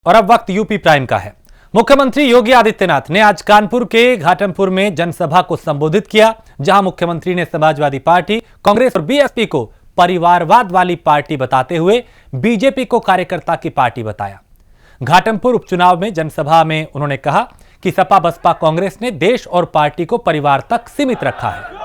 और अब वक्त यूपी प्राइम का है। मुख्यमंत्री योगी आदित्यनाथ ने आज कानपुर के घाटमपुर में जनसभा को संबोधित किया, जहां मुख्यमंत्री ने समाजवादी पार्टी, कांग्रेस और बीएसपी को परिवारवाद वाली पार्टी बताते हुए बीजेपी को कार्यकर्ता की पार्टी बताया। घाटमपुर उपचुनाव में जनसभा में उन्होंने कहा कि सपा बसपा कांग्रेस ने देश और पार्टी को परिवार तक सीमित रखा है। –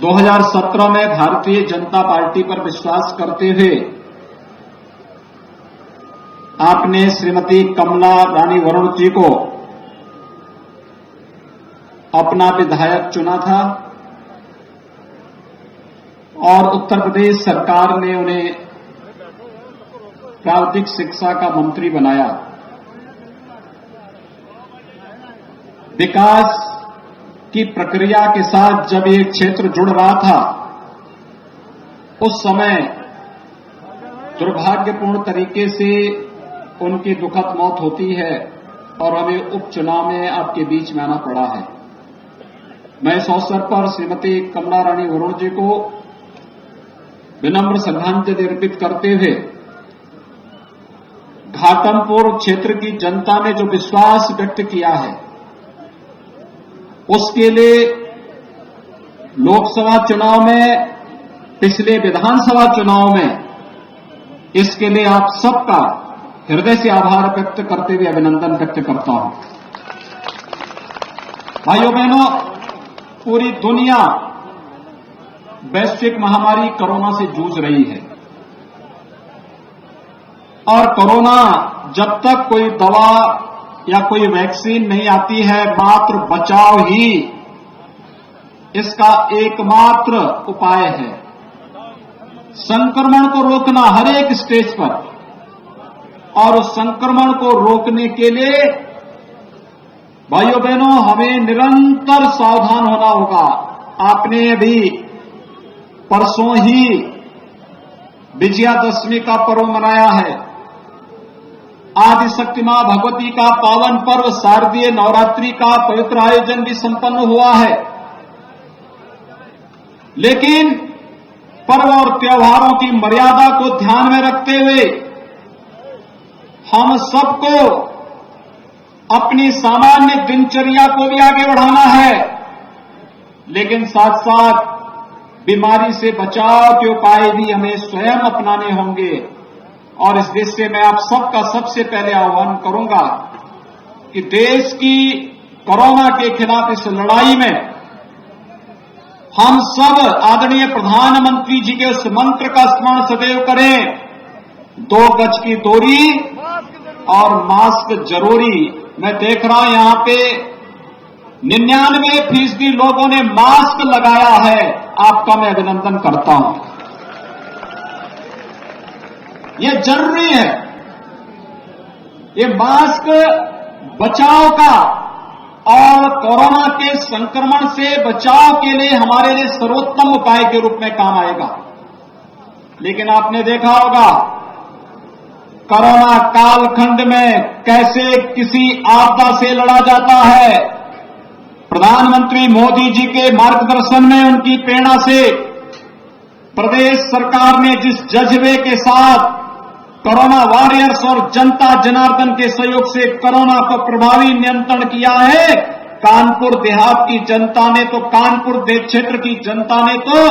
2017 में भारतीय जनता पार्टी पर विश्वास करते हुए आपने श्रीमती कमला रानी वरुण जी को अपना विधायक चुना था और उत्तर प्रदेश सरकार ने उन्हें प्राविधिक शिक्षा का मंत्री बनाया। विकास की प्रक्रिया के साथ जब ये क्षेत्र जुड़ रहा था, उस समय दुर्भाग्यपूर्ण तरीके से उनकी दुखद मौत होती है और हमें उपचुनाव में आपके बीच में आना पड़ा है। मैं इस अवसर पर श्रीमती कमला रानी वरुण जी को विनम्र श्रद्धांजलि अर्पित करते हुए घाटमपुर क्षेत्र की जनता ने जो विश्वास व्यक्त किया है, उसके लिए लोकसभा चुनाव में, पिछले विधानसभा चुनाव में, इसके लिए आप सबका हृदय से आभार व्यक्त करते हुए अभिनंदन व्यक्त करता हूं। भाइयों बहनों, पूरी दुनिया वैश्विक महामारी कोरोना से जूझ रही है और कोरोना जब तक कोई दवा या कोई वैक्सीन नहीं आती है, मात्र बचाव ही इसका एकमात्र उपाय है। संक्रमण को रोकना हर एक स्टेज पर, और उस संक्रमण को रोकने के लिए भाइयों बहनों हमें निरंतर सावधान होना होगा। आपने अभी परसों ही विजयादशमी का पर्व मनाया है। आदिशक्ति मां भगवती का पावन पर्व शारदीय नवरात्रि का पवित्र आयोजन भी संपन्न हुआ है। लेकिन पर्व और त्योहारों की मर्यादा को ध्यान में रखते हुए हम सबको अपनी सामान्य दिनचर्या को भी आगे बढ़ाना है, लेकिन साथ साथ बीमारी से बचाव के उपाय भी हमें स्वयं अपनाने होंगे। और इस देश से मैं आप सबका सबसे पहले आह्वान करूंगा कि देश की कोरोना के खिलाफ इस लड़ाई में हम सब आदरणीय प्रधानमंत्री जी के उस मंत्र का स्मरण सदैव करें, 2 गज की दूरी और मास्क जरूरी। मैं देख रहा हूं यहां पे 99% लोगों ने मास्क लगाया है, आपका मैं अभिनंदन करता हूं। ये जरूरी है। ये मास्क बचाव का और कोरोना के संक्रमण से बचाव के लिए हमारे लिए सर्वोत्तम उपाय के रूप में काम आएगा। लेकिन आपने देखा होगा कोरोना कालखंड में कैसे किसी आपदा से लड़ा जाता है। प्रधानमंत्री मोदी जी के मार्गदर्शन में, उनकी प्रेरणा से प्रदेश सरकार ने जिस जज्बे के साथ कोरोना वॉरियर्स और जनता जनार्दन के सहयोग से कोरोना को प्रभावी नियंत्रण किया है, कानपुर देहात की जनता ने तो, कानपुर क्षेत्र की जनता ने तो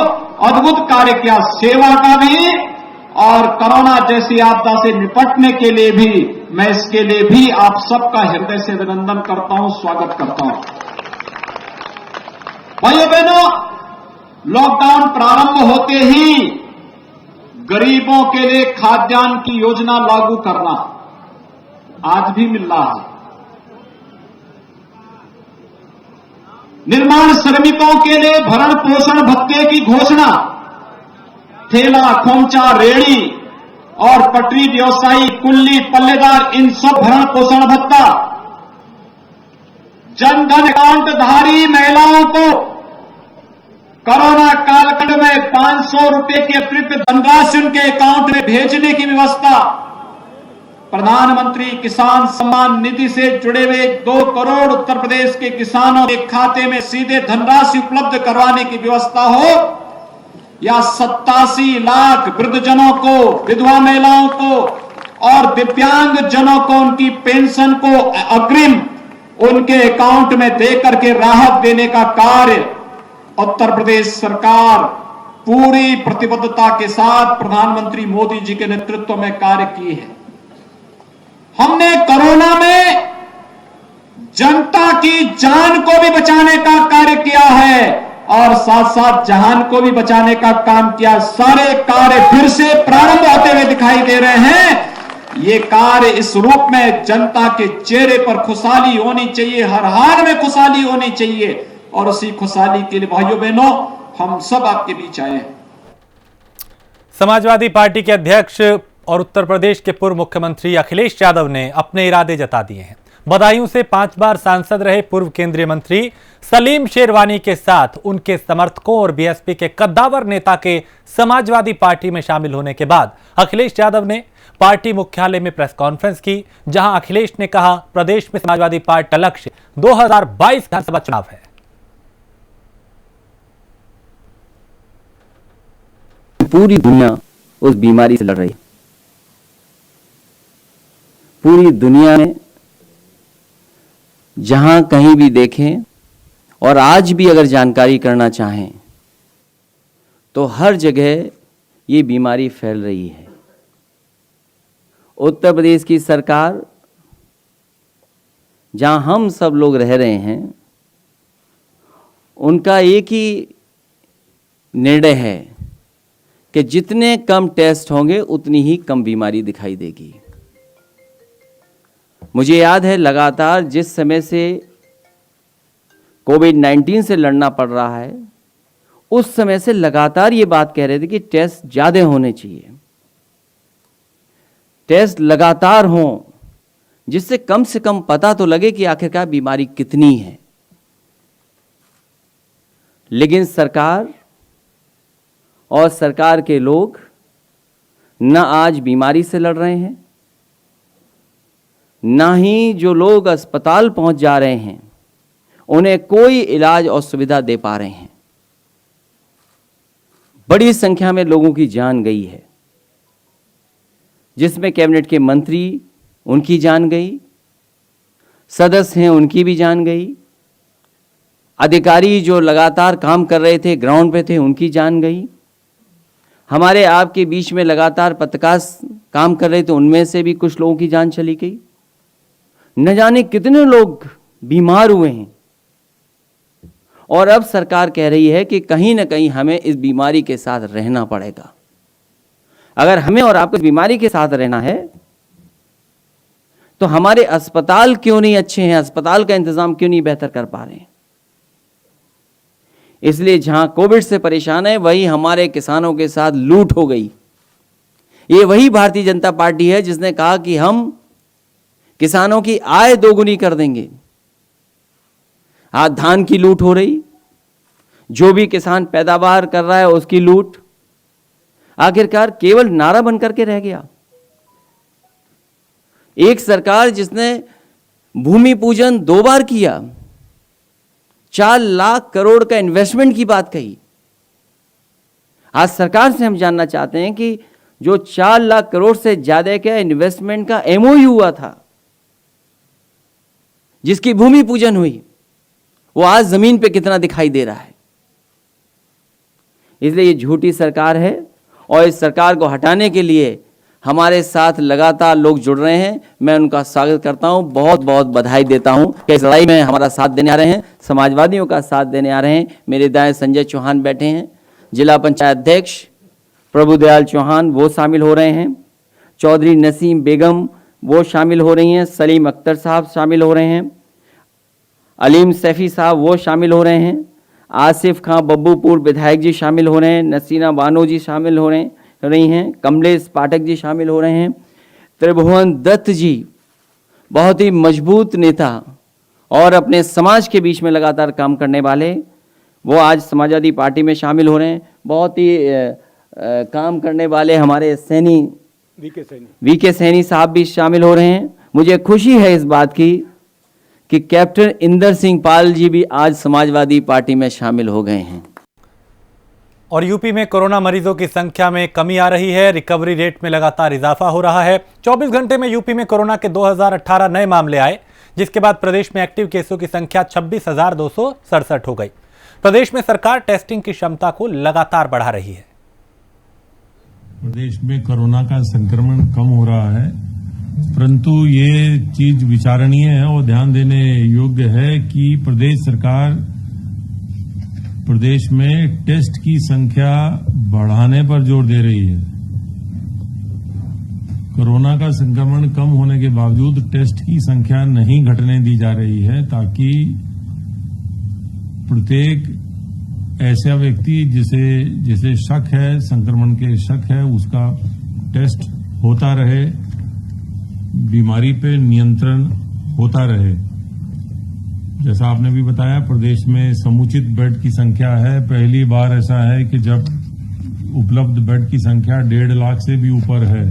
अद्भुत कार्य किया, सेवा का भी और कोरोना जैसी आपदा से निपटने के लिए भी। मैं इसके लिए भी आप सबका हृदय से अभिनंदन करता हूं, स्वागत करता हूं। भाइयों बहनों, लॉकडाउन प्रारंभ होते ही गरीबों के लिए खाद्यान्न की योजना लागू करना आज भी मिल रहा है। निर्माण श्रमिकों के लिए भरण पोषण भत्ते की घोषणा, ठेला, खोमचा, रेहड़ी और पटरी व्यवसायी, कुल्ली, पल्लेदार, इन सब भरण पोषण भत्ता। जनधन अकाउंट धारी महिलाओं को कोरोना कालखंड में 500 रुपए की अतिरिक्त धनराशि उनके अकाउंट में भेजने की व्यवस्था। प्रधानमंत्री किसान सम्मान निधि से जुड़े हुए 2 करोड़ उत्तर प्रदेश के किसानों के खाते में सीधे धनराशि उपलब्ध करवाने की व्यवस्था हो, या 87 लाख वृद्धजनों को, विधवा महिलाओं को और दिव्यांग जनों को उनकी पेंशन को अग्रिम उनके अकाउंट में देकर के राहत देने का कार्य उत्तर प्रदेश सरकार पूरी प्रतिबद्धता के साथ प्रधानमंत्री मोदी जी के नेतृत्व में कार्य की है। हमने कोरोना में जनता की जान को भी बचाने का कार्य किया है और साथ साथ जहान को भी बचाने का काम किया। सारे कार्य फिर से प्रारंभ होते हुए दिखाई दे रहे हैं। ये कार्य इस रूप में जनता के चेहरे पर खुशहाली होनी चाहिए, हर हाल में खुशहाली होनी चाहिए, और उसी खुशहाली के लिए भाइयों बहनों हम सब आपके बीच आए हैं। समाजवादी पार्टी के अध्यक्ष और उत्तर प्रदेश के पूर्व मुख्यमंत्री अखिलेश यादव ने अपने इरादे जता दिए हैं। बदायूं से 5 बार सांसद रहे पूर्व केंद्रीय मंत्री सलीम शेरवानी के साथ उनके समर्थकों और बीएसपी के कद्दावर नेता के समाजवादी पार्टी में शामिल होने के बाद अखिलेश यादव ने पार्टी मुख्यालय में प्रेस कॉन्फ्रेंस की, जहां अखिलेश ने कहा प्रदेश में समाजवादी पार्टी का लक्ष्य 2022 विधानसभा चुनाव है। पूरी दुनिया उस बीमारी से लड़ रही है। पूरी दुनिया में जहां कहीं भी देखें और आज भी अगर जानकारी करना चाहें तो हर जगह ये बीमारी फैल रही है। उत्तर प्रदेश की सरकार, जहां हम सब लोग रह रहे हैं, उनका एक ही निर्णय है कि जितने कम टेस्ट होंगे उतनी ही कम बीमारी दिखाई देगी। मुझे याद है लगातार जिस समय से कोविड-19 से लड़ना पड़ रहा है, उस समय से लगातार ये बात कह रहे थे कि टेस्ट ज़्यादा होने चाहिए, टेस्ट लगातार हों, जिससे कम से कम पता तो लगे कि आखिरकार बीमारी कितनी है। लेकिन सरकार और सरकार के लोग न आज बीमारी से लड़ रहे हैं, ना ही जो लोग अस्पताल पहुंच जा रहे हैं उन्हें कोई इलाज और सुविधा दे पा रहे हैं। बड़ी संख्या में लोगों की जान गई है, जिसमें कैबिनेट के मंत्री उनकी जान गई, सदस्य हैं उनकी भी जान गई, अधिकारी जो लगातार काम कर रहे थे, ग्राउंड पे थे, उनकी जान गई, हमारे आपके बीच में लगातार पत्रकार काम कर रहे थे, उनमें से भी कुछ लोगों की जान चली गई। न जाने कितने लोग बीमार हुए हैं और अब सरकार कह रही है कि कहीं ना कहीं हमें इस बीमारी के साथ रहना पड़ेगा। अगर हमें और आपको इस बीमारी के साथ रहना है तो हमारे अस्पताल क्यों नहीं अच्छे हैं, अस्पताल का इंतजाम क्यों नहीं बेहतर कर पा रहे हैं। इसलिए जहां कोविड से परेशान है वही हमारे किसानों के साथ लूट हो गई। ये वही भारतीय जनता पार्टी है जिसने कहा कि हम किसानों की आय दोगुनी कर देंगे। आज धान की लूट हो रही, जो भी किसान पैदावार कर रहा है उसकी लूट, आखिरकार केवल नारा बनकर के रह गया। एक सरकार जिसने भूमि पूजन 2 बार किया, 4 लाख करोड़ का इन्वेस्टमेंट की बात कही। आज सरकार से हम जानना चाहते हैं कि जो 4 लाख करोड़ से ज्यादा का इन्वेस्टमेंट का एमओयू हुआ था, जिसकी भूमि पूजन हुई, वो आज जमीन पे कितना दिखाई दे रहा है। इसलिए ये झूठी सरकार है और इस सरकार को हटाने के लिए हमारे साथ लगातार लोग जुड़ रहे हैं। मैं उनका स्वागत करता हूं, बहुत बहुत बधाई देता हूं कि इस लड़ाई में हमारा साथ देने आ रहे हैं, समाजवादियों का साथ देने आ रहे हैं। मेरे दाएं संजय चौहान बैठे हैं, जिला पंचायत अध्यक्ष प्रभुदयाल चौहान वो शामिल हो रहे हैं, चौधरी नसीम बेगम वो शामिल हो रही हैं, सलीम अख्तर साहब शामिल हो रहे हैं, अलीम सैफी साहब वो शामिल हो रहे हैं, आसिफ खां बब्बूपुर विधायक जी शामिल हो रहे हैं, नसीना बानो जी शामिल हो रही हैं, कमलेश पाठक जी शामिल हो रहे हैं, त्रिभुवन दत्त जी बहुत ही मजबूत नेता और अपने समाज के बीच में लगातार काम करने वाले, वो आज समाजवादी पार्टी में शामिल हो रहे हैं। बहुत ही काम करने वाले हमारे सैनी वीके सैनी साहब भी शामिल हो रहे हैं। मुझे खुशी है इस बात की कि कैप्टन इंदर सिंह पाल जी भी आज समाजवादी पार्टी में शामिल हो गए हैं। और यूपी में कोरोना मरीजों की संख्या में कमी आ रही है। रिकवरी रेट में लगातार इजाफा हो रहा है। 24 घंटे में यूपी में कोरोना के 2018 नए मामले आए, जिसके बाद प्रदेश में एक्टिव केसों की संख्या 26,267 हो गई। प्रदेश में सरकार टेस्टिंग की क्षमता को लगातार बढ़ा रही है। प्रदेश में कोरोना का संक्रमण कम हो रहा है, परंतु ये चीज विचारणीय है और ध्यान देने योग्य है कि प्रदेश सरकार प्रदेश में टेस्ट की संख्या बढ़ाने पर जोर दे रही है। कोरोना का संक्रमण कम होने के बावजूद टेस्ट की संख्या नहीं घटने दी जा रही है, ताकि प्रत्येक ऐसा व्यक्ति जिसे शक है, संक्रमण के शक है, उसका टेस्ट होता रहे, बीमारी पे नियंत्रण होता रहे। जैसा आपने भी बताया, प्रदेश में समुचित बेड की संख्या है। पहली बार ऐसा है कि जब उपलब्ध बेड की संख्या 1.5 लाख से भी ऊपर है।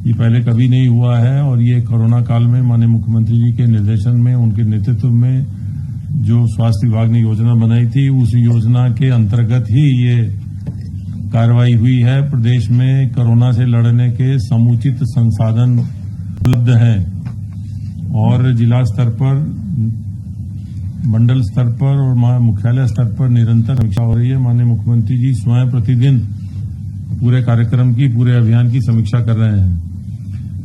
ये पहले कभी नहीं हुआ है और ये कोरोना काल में माननीय मुख्यमंत्री जी के निर्देशन में, उनके नेतृत्व में जो स्वास्थ्य विभाग ने योजना बनाई थी, उस योजना के अंतर्गत ही ये कार्रवाई हुई है। प्रदेश में कोरोना से लड़ने के समुचित संसाधन उपलब्ध हैं और जिला स्तर पर, मंडल स्तर पर और मुख्यालय स्तर पर निरंतर समीक्षा हो रही है। माननीय मुख्यमंत्री जी स्वयं प्रतिदिन पूरे कार्यक्रम की, पूरे अभियान की समीक्षा कर रहे हैं।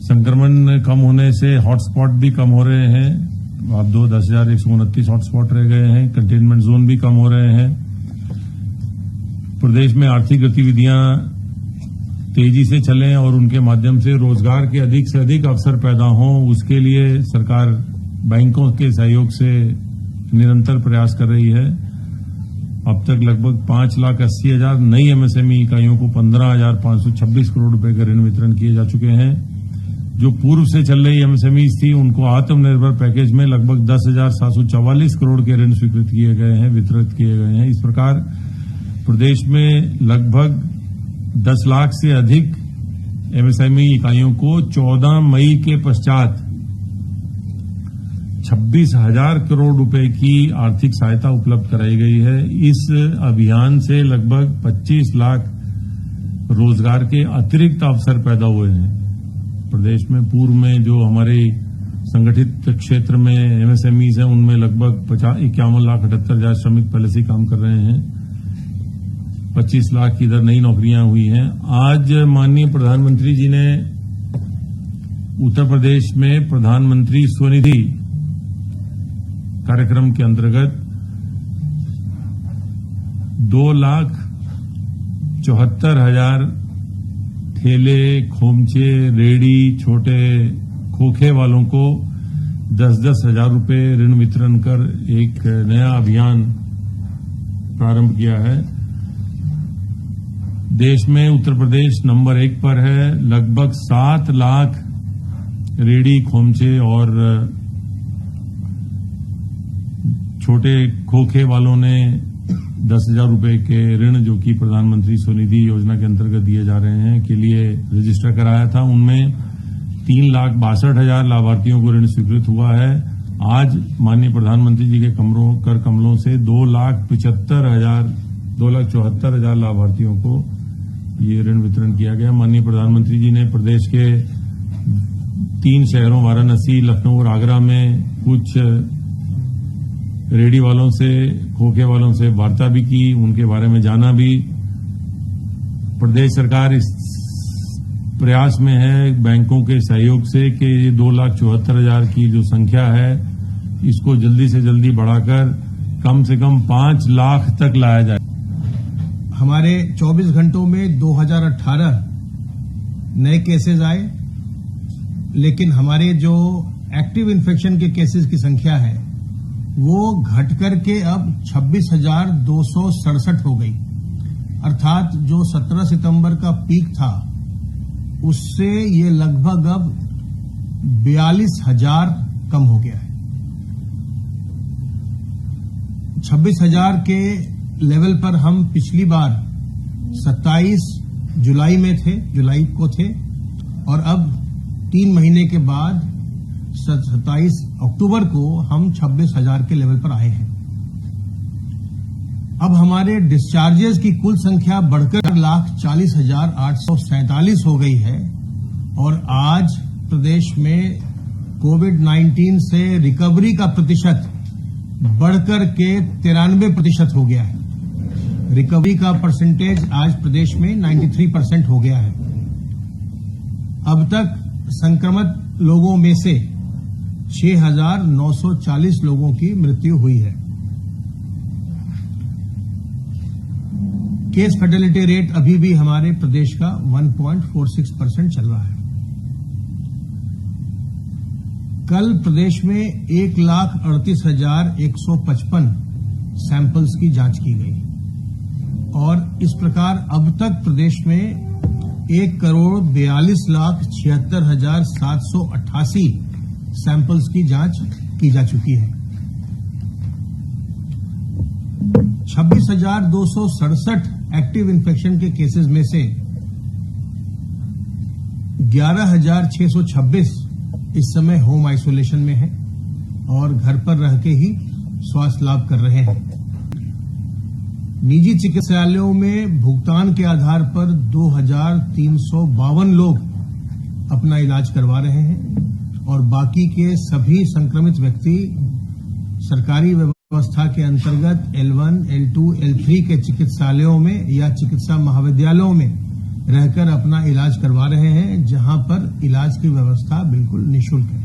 संक्रमण कम होने से हॉटस्पॉट भी कम हो रहे हैं। अब 10,129 हॉटस्पॉट रह गए हैं। कंटेनमेंट जोन भी कम हो रहे हैं। प्रदेश में आर्थिक गतिविधियां तेजी से चलें और उनके माध्यम से रोजगार के अधिक से अधिक अवसर पैदा हों, उसके लिए सरकार बैंकों के सहयोग से निरंतर प्रयास कर रही है। अब तक लगभग 5,80,000 नई एमएसएमई इकाइयों को 15,526 करोड़ रुपए का ऋण वितरण किए जा चुके हैं। जो पूर्व से चल रही एमएसएमई थी, उनको आत्मनिर्भर पैकेज में लगभग 10,744 करोड़ के ऋण स्वीकृत किए गए हैं, वितरित किए गए हैं। इस प्रकार प्रदेश में लगभग 10 लाख से अधिक एमएसएमई इकाइयों को 14 मई के पश्चात 26,000 करोड़ रुपए की आर्थिक सहायता उपलब्ध कराई गई है। इस अभियान से लगभग 25 लाख रोजगार के अतिरिक्त अवसर पैदा हुए हैं। प्रदेश में पूर्व में जो हमारे संगठित क्षेत्र में एमएसएमईज हैं, उनमें लगभग 51,78,000 श्रमिक पहले से काम कर रहे हैं। 25 लाख की इधर नई नौकरियां हुई हैं। आज माननीय प्रधानमंत्री जी ने उत्तर प्रदेश में प्रधानमंत्री स्वनिधि कार्यक्रम के अंतर्गत 2,74,000 ठेले, खोमचे, रेडी, छोटे खोखे वालों को 10-10 हजार रुपए ऋण वितरण कर एक नया अभियान प्रारंभ किया है। देश में उत्तर प्रदेश नंबर 1 पर है। लगभग 7 लाख रेडी, खोमचे और छोटे खोखे वालों ने 10,000 रुपए के ऋण, जो कि प्रधानमंत्री स्वनिधि योजना के अंतर्गत दिए जा रहे हैं, के लिए रजिस्टर कराया था। उनमें 3,62,000 लाभार्थियों को ऋण स्वीकृत हुआ है। आज माननीय प्रधानमंत्री जी के कर कमलों से 2,74,000 लाभार्थियों को ये ऋण वितरण किया गया। माननीय प्रधानमंत्री जी ने प्रदेश के 3 शहरों वाराणसी, लखनऊ और आगरा में कुछ रेडी वालों से, खोखे वालों से वार्ता भी की, उनके बारे में जाना भी। प्रदेश सरकार इस प्रयास में है बैंकों के सहयोग से कि ये 2,74,000 की जो संख्या है, इसको जल्दी से जल्दी बढ़ाकर कम से कम 5 लाख तक लाया जाए। हमारे 24 घंटों में 2018 नए केसेस आए, लेकिन हमारे जो एक्टिव इन्फेक्शन के केसेस की संख्या है वो घट करके अब 26,267 हो गई। अर्थात जो 17 सितंबर का पीक था, उससे ये लगभग अब 42,000 कम हो गया है। 26,000 के लेवल पर हम पिछली बार 27 जुलाई को थे। और अब 3 महीने के बाद 27 अक्टूबर को हम 26,000 के लेवल पर आए हैं। अब हमारे डिस्चार्जेस की कुल संख्या बढ़कर 1,40,847 हो गई है और आज प्रदेश में कोविड-19 से रिकवरी का प्रतिशत बढ़कर के 93% हो गया है। रिकवरी का परसेंटेज आज प्रदेश में 93% हो गया है। अब तक संक्रमित लोगों में से 6,940 लोगों की मृत्यु हुई है। केस फर्टिलिटी रेट अभी भी हमारे प्रदेश का 1.46% चल रहा है। कल प्रदेश में 1,38,155 सैंपल्स की जांच की गई और इस प्रकार अब तक प्रदेश में 1,42,76,788 सैंपल्स की जांच की जा चुकी है। 26,267 एक्टिव इन्फेक्शन के केसेस में से 11,626 इस समय होम आइसोलेशन में है और घर पर रह के ही स्वास्थ्य लाभ कर रहे हैं। निजी चिकित्सालयों में भुगतान के आधार पर 2,352 लोग अपना इलाज करवा रहे हैं और बाकी के सभी संक्रमित व्यक्ति सरकारी व्यवस्था के अंतर्गत L1, L2, L3 के चिकित्सालयों में या चिकित्सा महाविद्यालयों में रहकर अपना इलाज करवा रहे हैं, जहां पर इलाज की व्यवस्था बिल्कुल निःशुल्क है।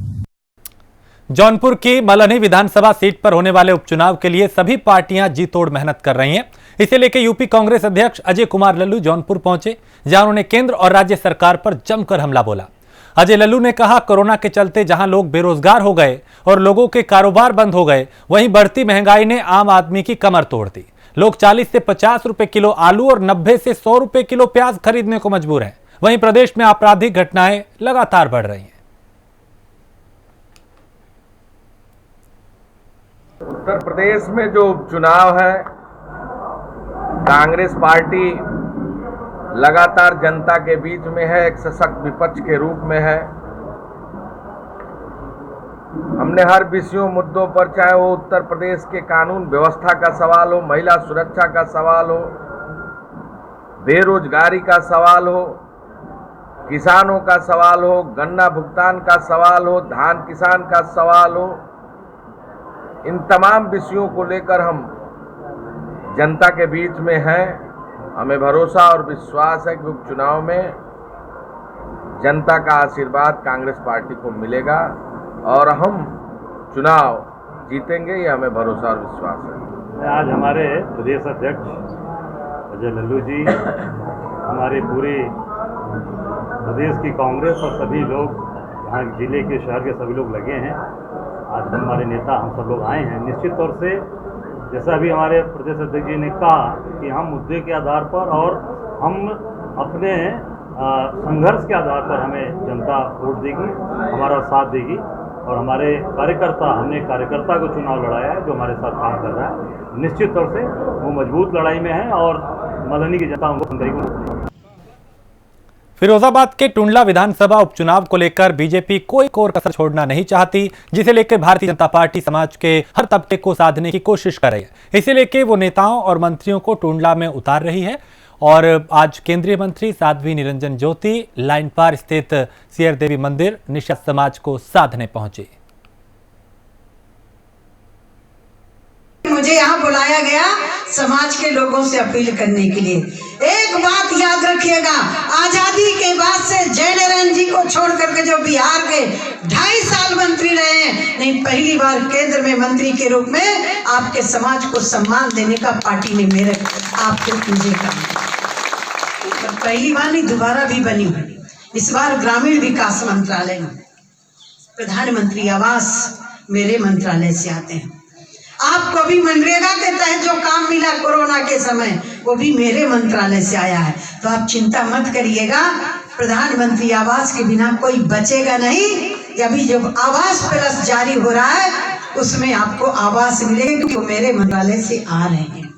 जौनपुर की मलहनी विधानसभा सीट पर होने वाले उपचुनाव के लिए सभी पार्टियां जी तोड़ मेहनत कर रही हैं। इसे लेकर यूपी कांग्रेस अध्यक्ष अजय कुमार लल्लू जौनपुर पहुंचे, जहां उन्होंने केंद्र और राज्य सरकार पर जमकर हमला बोला। अजय लल्लू ने कहा, कोरोना के चलते जहां लोग बेरोजगार हो गए और लोगों के कारोबार बंद हो गए, वहीं बढ़ती महंगाई ने आम आदमी की कमर तोड़ दी। लोग 40 से 50 रुपए किलो आलू और 90 से 100 रुपए किलो प्याज खरीदने को मजबूर हैं। वहीं प्रदेश में आपराधिक घटनाएं लगातार बढ़ रही हैं। उत्तर प्रदेश में जो उपचुनाव है, कांग्रेस पार्टी लगातार जनता के बीच में है, एक सशक्त विपक्ष के रूप में है। हमने हर विषयों मुद्दों पर, चाहे वो उत्तर प्रदेश के कानून व्यवस्था का सवाल हो, महिला सुरक्षा का सवाल हो, बेरोजगारी का सवाल हो, किसानों का सवाल हो, गन्ना भुगतान का सवाल हो, धान किसान का सवाल हो, इन तमाम विषयों को लेकर हम जनता के बीच में हैं। हमें भरोसा और विश्वास है कि उपचुनाव में जनता का आशीर्वाद कांग्रेस पार्टी को मिलेगा और हम चुनाव जीतेंगे, ये हमें भरोसा और विश्वास है। आज हमारे प्रदेश अध्यक्ष अजय लल्लू जी, हमारे पूरे प्रदेश की कांग्रेस और सभी लोग, यहाँ जिले के शहर के सभी लोग लगे हैं। आज हमारे नेता, हम सब लोग आए हैं। निश्चित तौर से जैसा अभी हमारे प्रदेश अध्यक्ष जी ने कहा कि हम मुद्दे के आधार पर और हम अपने संघर्ष के आधार पर हमें जनता वोट देगी, हमारा साथ देगी और हमारे कार्यकर्ता, हमने कार्यकर्ता को चुनाव लड़ाया है जो हमारे साथ काम कर रहा है। निश्चित तौर से वो मजबूत लड़ाई में है और मलहनी की जनता उनको सुंदरी। फिरोजाबाद के टुंडला विधानसभा उपचुनाव को लेकर बीजेपी कोई कोर कसर छोड़ना नहीं चाहती, जिसे लेकर भारतीय जनता पार्टी समाज के हर तबके को साधने की कोशिश कर रही है। इसे लेकर वो नेताओं और मंत्रियों को टुंडला में उतार रही है और आज केंद्रीय मंत्री साध्वी निरंजन ज्योति लाइन पार स्थित सियर देवी मंदिर निषाद समाज को साधने पहुंची। मुझे यहाँ बुलाया गया समाज के लोगों से अपील करने के लिए। एक बात याद रखिएगा, आजादी के बाद से जयनारायण जी को छोड़ करके जो बिहार के 2.5 साल मंत्री रहे हैं, नहीं पहली बार केंद्र में मंत्री के रूप में आपके समाज को सम्मान देने का पार्टी ने मेरे आपको मुझे कहा। पहली बार नहीं, दोबारा भी बनी हुई। इस बार ग्रामीण विकास मंत्रालय में प्रधानमंत्री आवास मेरे मंत्रालय से आते हैं। आपको भी मनरेगा के तहत जो काम मिला कोरोना के समय, वो भी मेरे मंत्रालय से आया है। तो आप चिंता मत करिएगा, प्रधानमंत्री आवास के बिना कोई बचेगा नहीं। अभी जो आवास प्लस जारी हो रहा है उसमें आपको आवास मिलेगा क्योंकि वो मेरे मंत्रालय से आ रहे हैं।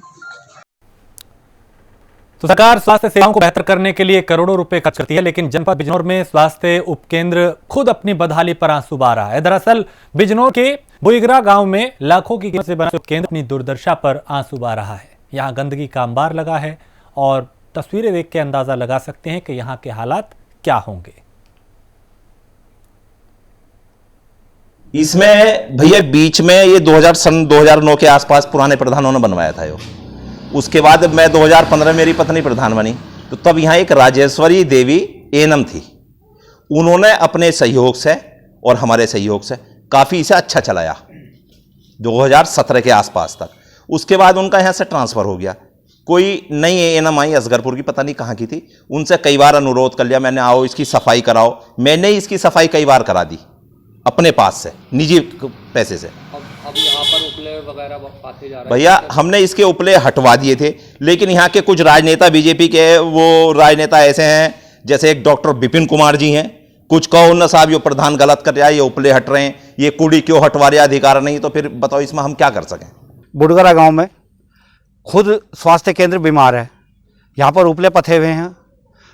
तो सरकार स्वास्थ्य सेवाओं को बेहतर करने के लिए करोड़ों रुपए खर्च करती है, लेकिन जनपद बिजनौर में स्वास्थ्य उपकेंद्र खुद अपनी बदहाली पर आंसू बहा रहा है। दरअसल बिजनौर के बुइगरा गांव में लाखों की कीमत से बना उपकेंद्र अपनी दुर्दशा पर आंसू बहा रहा है। यहां गंदगी का अंबार लगा है और तस्वीरें देख के अंदाजा लगा सकते हैं कि यहां के हालात क्या होंगे। इसमें भैया बीच में ये 2009 के आसपास पुराने प्रधानों ने बनवाया था। उसके बाद मैं 2015 मेरी पत्नी प्रधान बनी, तो तब यहाँ एक राजेश्वरी देवी एएनएम थी। उन्होंने अपने सहयोग से और हमारे सहयोग से काफ़ी इसे अच्छा चलाया 2017 के आसपास तक। उसके बाद उनका यहाँ से ट्रांसफ़र हो गया। कोई नई एएनएम आई असगरपुर की, पता नहीं कहाँ की थी। उनसे कई बार अनुरोध कर लिया मैंने, आओ इसकी सफाई कराओ। मैंने इसकी सफाई कई बार करा दी अपने पास से, निजी पैसे से। अब यहाँ पर उपले वगैरह आते जा रहे हैं भैया, हमने इसके उपले हटवा दिए थे, लेकिन यहाँ के कुछ राजनेता बीजेपी के वो राजनेता ऐसे हैं, जैसे एक डॉक्टर विपिन कुमार जी हैं, कुछ कहो ना साहब ये प्रधान गलत कर रहा है, ये उपले हट रहे हैं, ये कूड़ी क्यों हटवा रहे, अधिकार नहीं। तो फिर बताओ इसमें हम क्या कर सकें। बुडगरा गांव में खुद स्वास्थ्य केंद्र बीमार है, यहाँ पर उपले पथे हुए हैं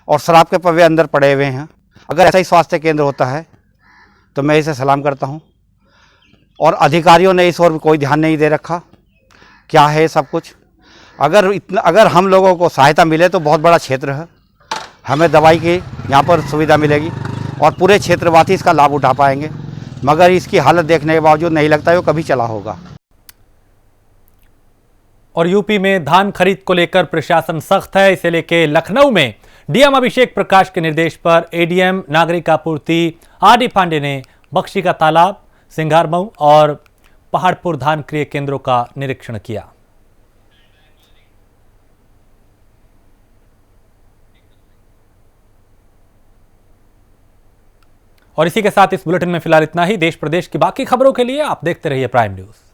और शराब के पवे अंदर पड़े हुए हैं। अगर ऐसा ही स्वास्थ्य केंद्र होता है तो मैं इसे सलाम करता हूँ। और अधिकारियों ने इस ओर कोई ध्यान नहीं दे रखा। क्या है सब कुछ? अगर हम लोगों को सहायता मिले तो बहुत बड़ा क्षेत्र है, हमें दवाई की यहाँ पर सुविधा मिलेगी और पूरे क्षेत्रवासी इसका लाभ उठा पाएंगे। मगर इसकी हालत देखने के बावजूद नहीं लगता है वो कभी चला होगा। और यूपी में धान खरीद को लेकर प्रशासन सख्त है। इसे लेकर लखनऊ में डीएम अभिषेक प्रकाश के निर्देश पर एडीएम नागरिक आपूर्ति आर डी पांडे ने बख्शी का तालाब, सिंगारमऊ और पहाड़पुर धान क्रय केंद्रों का निरीक्षण किया। और इसी के साथ इस बुलेटिन में फिलहाल इतना ही। देश प्रदेश की बाकी खबरों के लिए आप देखते रहिए प्राइम न्यूज।